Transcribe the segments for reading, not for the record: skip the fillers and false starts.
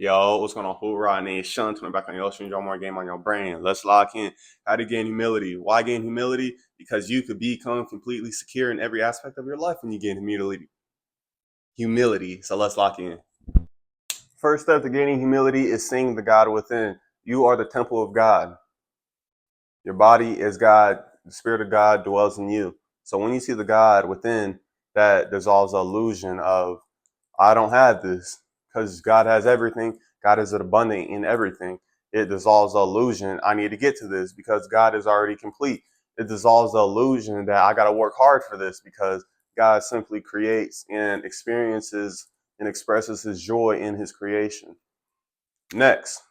Yo, what's going on? Hoorah, Nation. Turn back on your stream, draw more game on your brain. Let's lock in. How to gain humility. Why gain humility? Because you could become completely secure in every aspect of your life when you gain humility. So let's lock in. First step to gaining humility is seeing the God within. You are the temple of God. Your body is God. The Spirit of God dwells in you. So when you see the God within, that dissolves the illusion of, I don't have this, because God has everything. God is abundant in everything. It dissolves the illusion, I need to get to this because God is already complete. It dissolves the illusion that I got to work hard for this because God simply creates and experiences and expresses his joy in his creation. Next,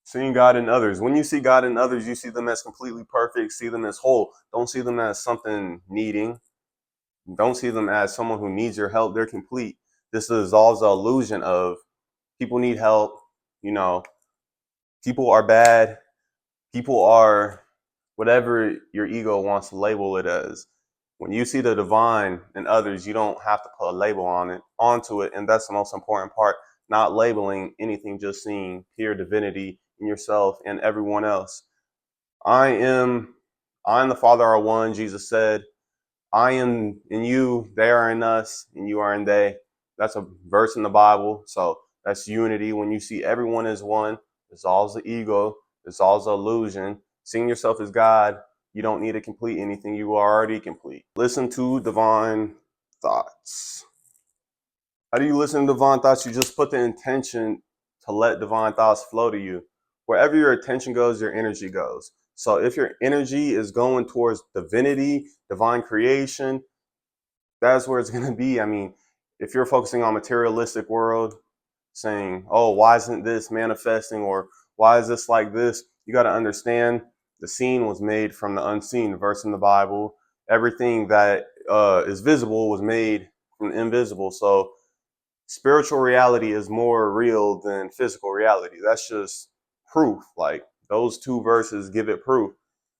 seeing God in others. When you see God in others, you see them as completely perfect, see them as whole. Don't see them as something needing. Don't see them as someone who needs your help. They're complete. This dissolves the illusion of people need help. You know, people are bad. People are whatever your ego wants to label it as. When you see the divine in others, you don't have to put a label onto it. And that's the most important part, not labeling anything, just seeing pure divinity in yourself and everyone else. I am the Father are one, Jesus said. I am in you, they are in us, and you are in they. That's a verse in the Bible. So that's unity. When you see everyone as one, dissolves the ego, dissolves the illusion. Seeing yourself as God, you don't need to complete anything. You are already complete. Listen to divine thoughts. How do you listen to divine thoughts? You just put the intention to let divine thoughts flow to you. Wherever your attention goes, your energy goes. So if your energy is going towards divinity, divine creation, that's where it's going to be. I mean, if you're focusing on materialistic world, saying, oh, why isn't this manifesting, or why is this like this? You got to understand the seen was made from the unseen. Verse in the Bible, everything that is visible was made from the invisible. So spiritual reality is more real than physical reality. That's just proof. Like those two verses give it proof.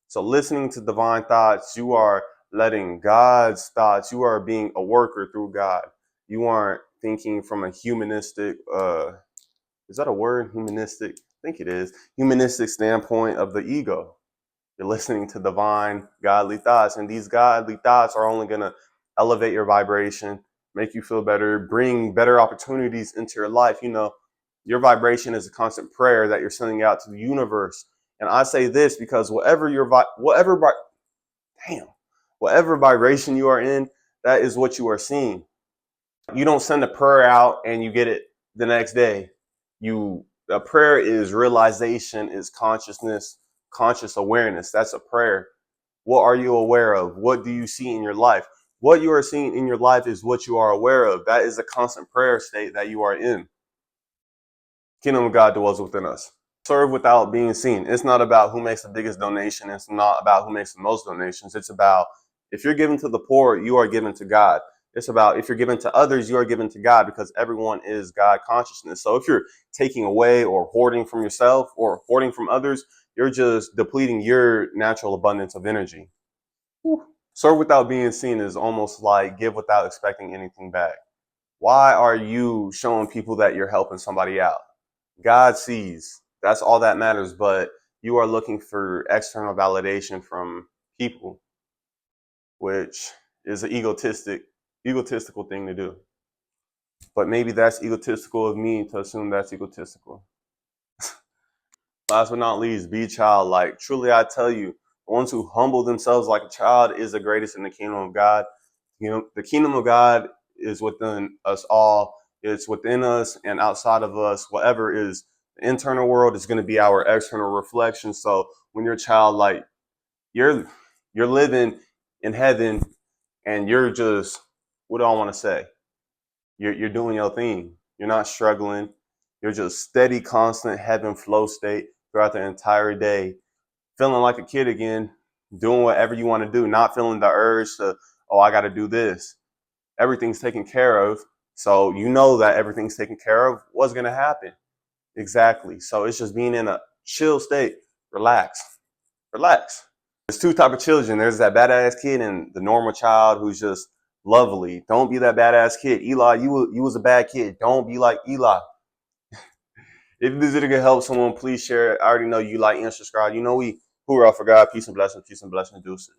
So listening to divine thoughts, you are letting God's thoughts, you are being a worker through God. You aren't thinking from a humanistic, is that a word? Humanistic? I think it is. Humanistic standpoint of the ego. You're listening to divine, godly thoughts, and these godly thoughts are only going to elevate your vibration, make you feel better, bring better opportunities into your life. You know, your vibration is a constant prayer that you're sending out to the universe. And I say this because whatever vibration you are in, that is what you are seeing. You don't send a prayer out and you get it the next day. A prayer is realization, is consciousness, conscious awareness. That's a prayer. What are you aware of? What do you see in your life? What you are seeing in your life is what you are aware of. That is a constant prayer state that you are in. Kingdom of God dwells within us. Serve without being seen. It's not about who makes the biggest donation. It's not about who makes the most donations. It's about if you're giving to the poor, you are giving to God. It's about if you're giving to others, you are giving to God because everyone is God consciousness. So if you're taking away or hoarding from yourself or hoarding from others, you're just depleting your natural abundance of energy. Serve without being seen is almost like give without expecting anything back. Why are you showing people that you're helping somebody out? God sees. That's all that matters. But you are looking for external validation from people, which is an egotistical thing to do. But maybe that's egotistical of me to assume that's egotistical. Last but not least, be childlike. Truly, I tell you, the ones who humble themselves like a child is the greatest in the kingdom of God. You know, the kingdom of God is within us all. It's within us and outside of us. Whatever is the internal world is going to be our external reflection. So when you're childlike, you're you're living in heaven, and you're just, what do I want to say? You're doing your thing. You're not struggling. You're just steady, constant heaven flow state throughout the entire day, feeling like a kid again, doing whatever you want to do, not feeling the urge to, oh, I got to do this. Everything's taken care of. So you know that everything's taken care of. What's going to happen? Exactly. So it's just being in a chill state. Relax. Relax. There's two type of children. There's that badass kid and the normal child who's just lovely. Don't be that badass kid. Eli, you was a bad kid. Don't be like Eli. If this video can help someone, please share it. I already know you like and subscribe. You know we hoorah for God. Peace and blessings. Peace and blessings. Deuces.